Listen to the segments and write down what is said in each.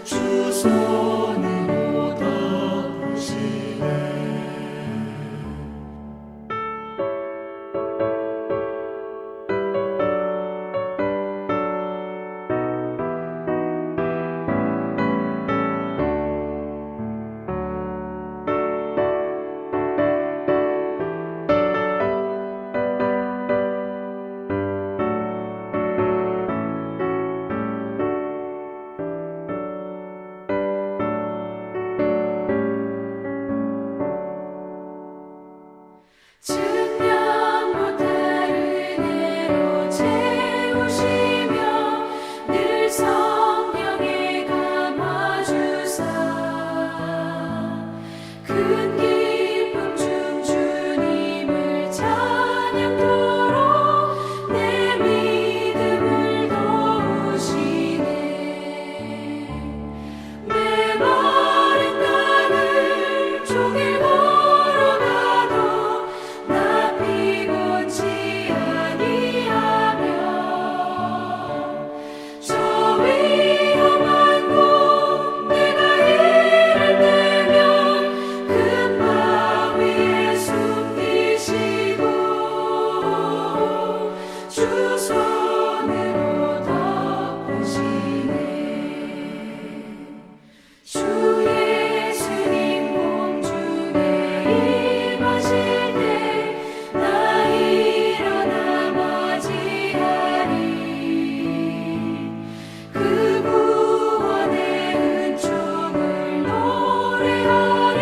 주 손으로 덮으시네. 측량 못할 은혜로 채우시며 늘 성령에 감화주사 큰 기쁨 중 주님을 찬양토록 내 믿음을 도우시네. 메마른 땅을 종일 걸어가도 나 피곤치 아니하며 저 위험한 곳 내가 이를 때면 큰 바위에 숨기시고 주 손으로 덮으시네. 주 예수님 공중에 임하실 때 나 일어나 맞이하리. 그 구원의 은총을 노래하리.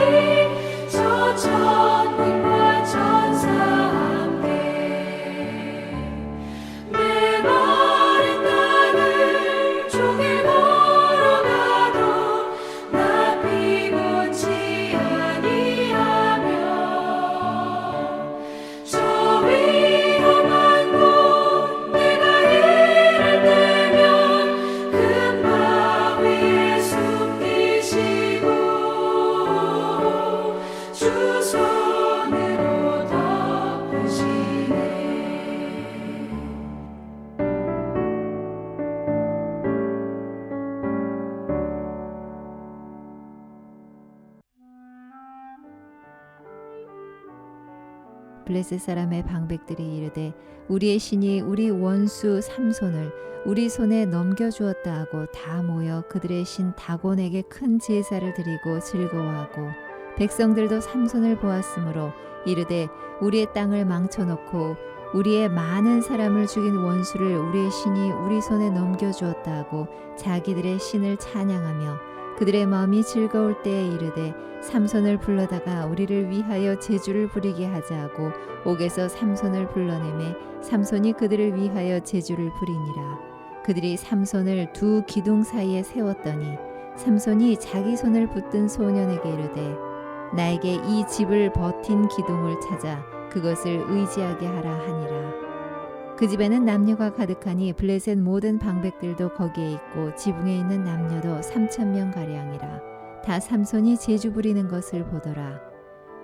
저 천군과 천사 함께 메마른 땅을 종일 걸어가도 나 피곤치 아니하며 저 위험한 곳 내가 이를 때면 큰 바위에 숨기시고 주 손으로 덮으시네. 블레셋 사람의 방백들이 이르되 우리의 신이 우리 원수 삼손을 우리 손에 넘겨주었다 하고 다 모여 그들의 신 다곤에게 큰 제사를 드리고 즐거워하고 백성들도 삼손을 보았으므로 이르되 우리의 땅을 망쳐놓고 우리의 많은 사람을 죽인 원수를 우리의 신이 우리 손에 넘겨주었다 하고 자기들의 신을 찬양하며 그들의 마음이 즐거울 때에 이르되 삼손을 불러다가 우리를 위하여 제주를 부리게 하자 하고 옥에서 삼손을 불러내매 삼손이 그들을 위하여 제주를 부리니라. 그들이 삼손을 두 기둥 사이에 세웠더니 삼손이 자기 손을 붙든 소년에게 이르되 나에게 이 집을 버틴 기둥을 찾아 그것을 의지하게 하라 하니라. 그 집에는 남녀가 가득하니 블레셋 모든 방백들도 거기에 있고 지붕에 있는 남녀도 3,000명 가량이라. 다 삼손이 제주 부리는 것을 보더라.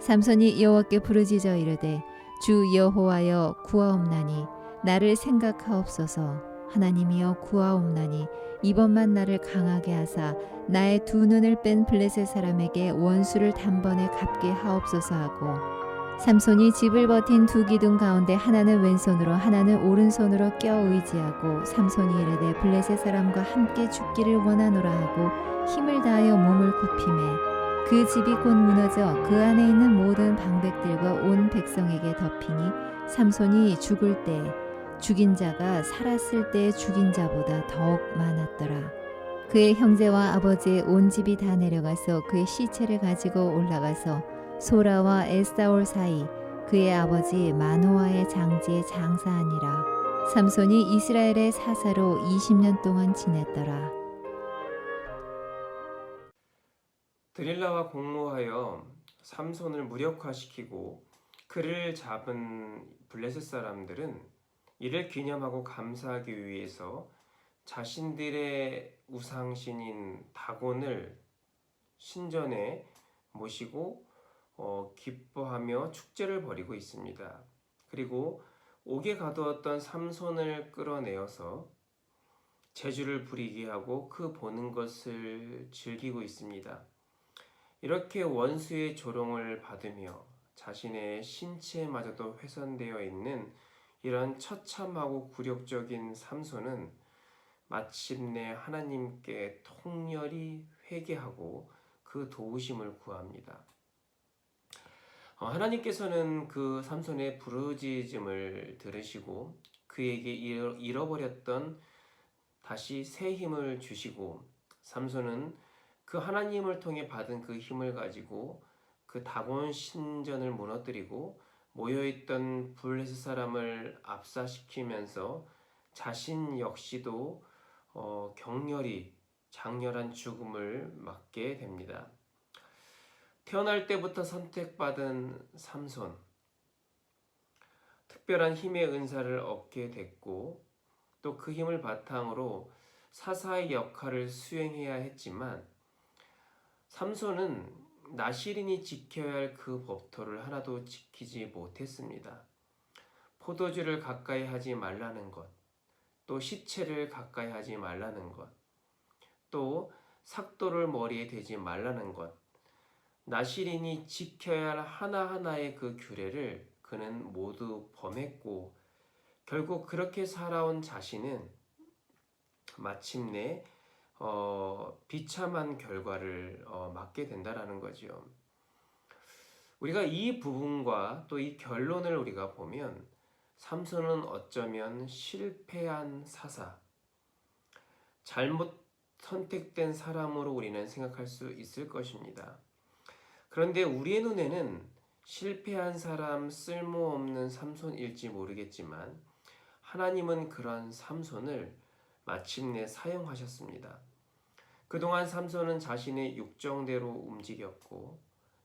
삼손이 여호와께 부르짖어 이르되 주 여호와여 구하옵나니 나를 생각하옵소서. 하나님이여 구하옵나니 이번만 나를 강하게 하사 나의 두 눈을 뺀 블레셋 사람에게 원수를 단번에 갚게 하옵소서 하고 삼손이 집을 버틴 두 기둥 가운데 하나는 왼손으로 하나는 오른손으로 껴 의지하고 삼손이 이르되 블레셋 사람과 함께 죽기를 원하노라 하고 힘을 다하여 몸을 굽히매 그 집이 곧 무너져 그 안에 있는 모든 방백들과 온 백성에게 덮이니 삼손이 죽을 때 죽인 자가 살았을 때 죽인 자보다 더욱 많았더라. 그의 형제와 아버지의 온 집이 다 내려가서 그의 시체를 가지고 올라가서 소라와 에스타올 사이 그의 아버지 마노아의 장지에 장사하니라. 삼손이 이스라엘의 사사로 20년 동안 지냈더라. 드릴라와 공모하여 삼손을 무력화시키고 그를 잡은 블레셋 사람들은 이를 기념하고 감사하기 위해서 자신들의 우상신인 다곤을 신전에 모시고 기뻐하며 축제를 벌이고 있습니다. 그리고 옥에 가두었던 삼손을 끌어내어서 재주를 부리게 하고 그 보는 것을 즐기고 있습니다. 이렇게 원수의 조롱을 받으며 자신의 신체마저도 훼손되어 있는 이런 처참하고 굴욕적인 삼손은 마침내 하나님께 통렬히 회개하고 그 도우심을 구합니다. 하나님께서는 그 삼손의 부르짖음을 들으시고 그에게 잃어버렸던 다시 새 힘을 주시고 삼손은 그 하나님을 통해 받은 그 힘을 가지고 그 다곤 신전을 무너뜨리고 모여있던 블레셋 사람을 압사시키면서 자신 역시도 격렬히 장렬한 죽음을 맞게 됩니다. 태어날 때부터 선택받은 삼손, 특별한 힘의 은사를 얻게 됐고 또 그 힘을 바탕으로 사사의 역할을 수행해야 했지만 삼손은 나시린이 지켜야 할 그 법도를 하나도 지키지 못했습니다. 포도주를 가까이 하지 말라는 것, 또 시체를 가까이 하지 말라는 것, 또 삭도를 머리에 대지 말라는 것, 나시린이 지켜야 할 하나하나의 그 규례를 그는 모두 범했고 결국 그렇게 살아온 자신은 마침내 비참한 결과를 맞게 된다라는 거죠. 우리가 이 부분과 또 이 결론을 우리가 보면 삼손은 어쩌면 실패한 사사, 잘못 선택된 사람으로 우리는 생각할 수 있을 것입니다. 그런데 우리의 눈에는 실패한 사람, 쓸모없는 삼손일지 모르겠지만 하나님은 그런 삼손을 마침내 사용하셨습니다. 그동안 삼손은 자신의 육정대로 움직였고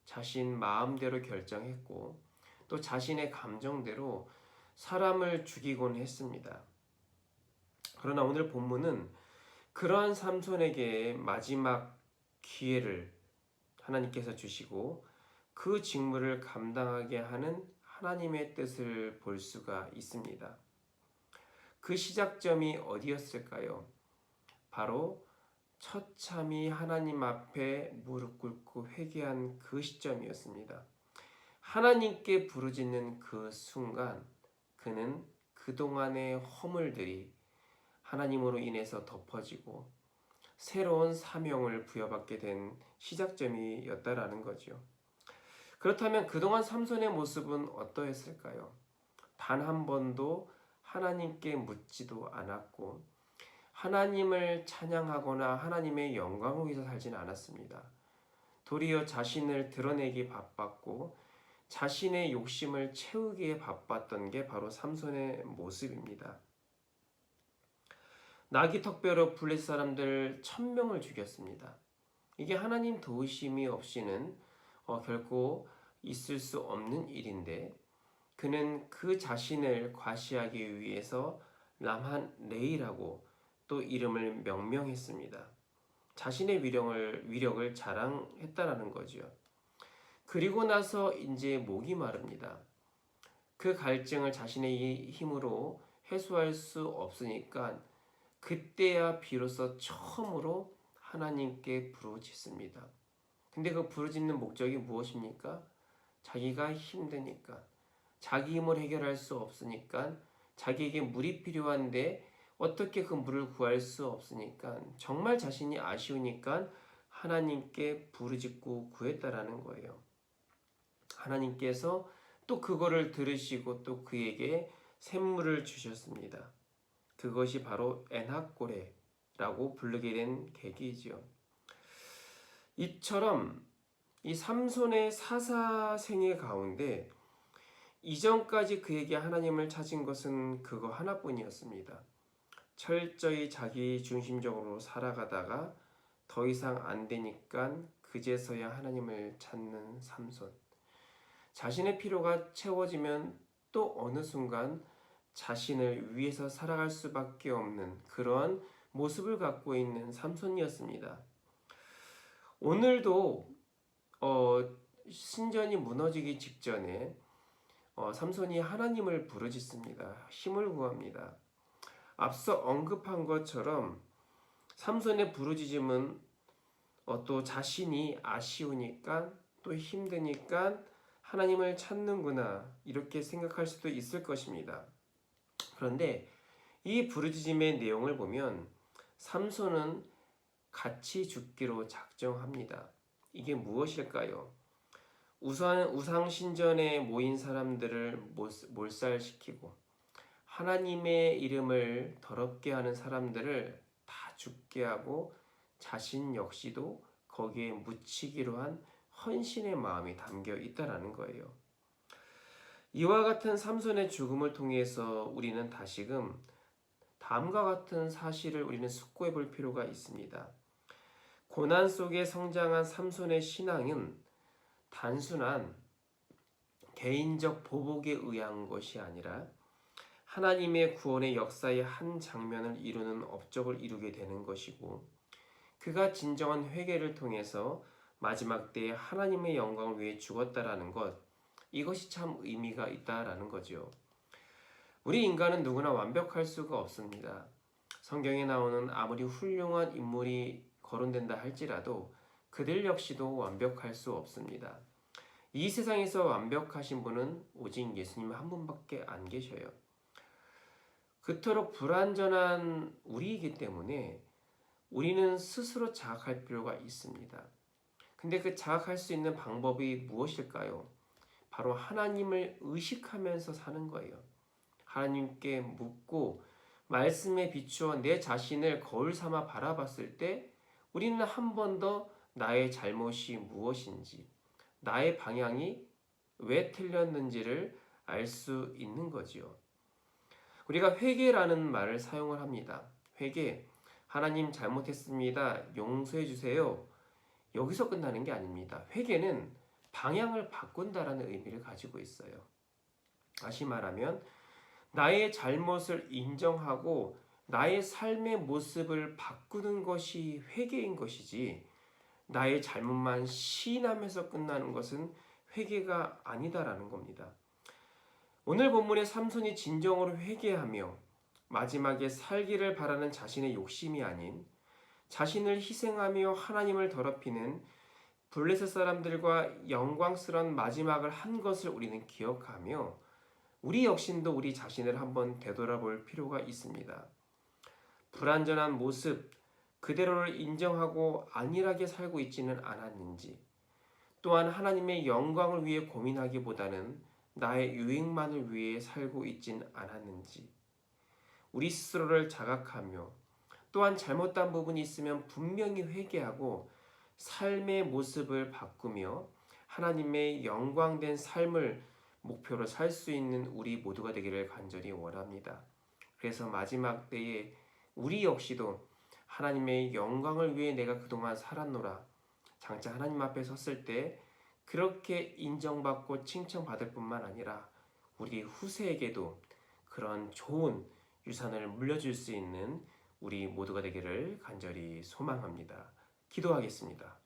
자신 마음대로 결정했고 또 자신의 감정대로 사람을 죽이곤 했습니다. 그러나 오늘 본문은 그러한 삼손에게 마지막 기회를 하나님께서 주시고 그 직무를 감당하게 하는 하나님의 뜻을 볼 수가 있습니다. 그 시작점이 어디였을까요? 바로 처참히 하나님 앞에 무릎 꿇고 회개한 그 시점이었습니다. 하나님께 부르짖는 그 순간 그는 그동안의 허물들이 하나님으로 인해서 덮어지고 새로운 사명을 부여받게 된 시작점이었다라는 거죠. 그렇다면 그동안 삼손의 모습은 어떠했을까요? 단 한 번도 하나님께 묻지도 않았고 하나님을 찬양하거나 하나님의 영광을 위해서 살지는 않았습니다. 도리어 자신을 드러내기 바빴고 자신의 욕심을 채우기에 바빴던 게 바로 삼손의 모습입니다. 나귀 턱뼈로 블레셋 사람들 1000명을 죽였습니다. 이게 하나님 도우심이 없이는 결코 있을 수 없는 일인데 그는 그 자신을 과시하기 위해서 람한레이라고 또 이름을 명명했습니다. 자신의 위력을 자랑했다라는 거죠. 그리고 나서 이제 목이 마릅니다. 그 갈증을 자신의 힘으로 해소할 수 없으니까 그때야 비로소 처음으로 하나님께 부르짖습니다. 근데 그 부르짖는 목적이 무엇입니까? 자기가 힘드니까, 자기 힘으로 해결할 수 없으니까, 자기에게 물이 필요한데 어떻게 그 물을 구할 수 없으니까, 정말 자신이 아쉬우니까 하나님께 부르짖고 구했다라는 거예요. 하나님께서 또 그거를 들으시고 또 그에게 샘물을 주셨습니다. 그것이 바로 엔하꼬레라고 부르게 된 계기이지요. 이처럼 이 삼손의 사사생애 가운데 이전까지 그에게 하나님을 찾은 것은 그거 하나뿐이었습니다. 철저히 자기 중심적으로 살아가다가 더 이상 안 되니까 그제서야 하나님을 찾는 삼손. 자신의 필요가 채워지면 또 어느 순간 자신을 위해서 살아갈 수밖에 없는 그런 모습을 갖고 있는 삼손이었습니다. 오늘도 신전이 무너지기 직전에 삼손이 하나님을 부르짖습니다. 힘을 구합니다. 앞서 언급한 것처럼 삼손의 부르짖음은 또 자신이 아쉬우니까 또 힘드니까 하나님을 찾는구나 이렇게 생각할 수도 있을 것입니다. 그런데 이 부르짖음의 내용을 보면 삼손은 같이 죽기로 작정합니다. 이게 무엇일까요? 우상 신전에 모인 사람들을 몰살시키고 하나님의 이름을 더럽게 하는 사람들을 다 죽게 하고 자신 역시도 거기에 묻히기로 한 헌신의 마음이 담겨 있다라는 거예요. 이와 같은 삼손의 죽음을 통해서 우리는 다시금 다음과 같은 사실을 우리는 숙고해 볼 필요가 있습니다. 고난 속에 성장한 삼손의 신앙은 단순한 개인적 보복에 의한 것이 아니라 하나님의 구원의 역사의 한 장면을 이루는 업적을 이루게 되는 것이고, 그가 진정한 회개를 통해서 마지막 때에 하나님의 영광을 위해 죽었다라는 것, 이것이 참 의미가 있다라는 거죠. 우리 인간은 누구나 완벽할 수가 없습니다. 성경에 나오는 아무리 훌륭한 인물이 거론된다 할지라도 그들 역시도 완벽할 수 없습니다. 이 세상에서 완벽하신 분은 오직 예수님 한 분밖에 안 계셔요. 그토록 불완전한 우리이기 때문에 우리는 스스로 자각할 필요가 있습니다. 근데 그 자각할 수 있는 방법이 무엇일까요? 바로 하나님을 의식하면서 사는 거예요. 하나님께 묻고 말씀에 비추어 내 자신을 거울 삼아 바라봤을 때 우리는 한 번 더 나의 잘못이 무엇인지, 나의 방향이 왜 틀렸는지를 알 수 있는 거지요. 우리가 회개라는 말을 사용을 합니다. 회개, 하나님 잘못했습니다. 용서해 주세요. 여기서 끝나는 게 아닙니다. 회개는 방향을 바꾼다라는 의미를 가지고 있어요. 다시 말하면 나의 잘못을 인정하고 나의 삶의 모습을 바꾸는 것이 회개인 것이지, 나의 잘못만 시인하면서 끝나는 것은 회개가 아니다라는 겁니다. 오늘 본문의 삼손이 진정으로 회개하며 마지막에 살기를 바라는 자신의 욕심이 아닌 자신을 희생하며 하나님을 더럽히는 블레셋 사람들과 영광스러운 마지막을 한 것을 우리는 기억하며 우리 역신도 우리 자신을 한번 되돌아볼 필요가 있습니다. 불완전한 모습 그대로를 인정하고 안일하게 살고 있지는 않았는지, 또한 하나님의 영광을 위해 고민하기보다는 나의 유익만을 위해 살고 있진 않았는지, 우리 스스로를 자각하며 또한 잘못된 부분이 있으면 분명히 회개하고 삶의 모습을 바꾸며 하나님의 영광된 삶을 목표로 살 수 있는 우리 모두가 되기를 간절히 원합니다. 그래서 마지막 때에 우리 역시도 하나님의 영광을 위해 내가 그동안 살았노라, 장차 하나님 앞에 섰을 때 그렇게 인정받고 칭찬받을 뿐만 아니라 우리 후세에게도 그런 좋은 유산을 물려줄 수 있는 우리 모두가 되기를 간절히 소망합니다. 기도하겠습니다.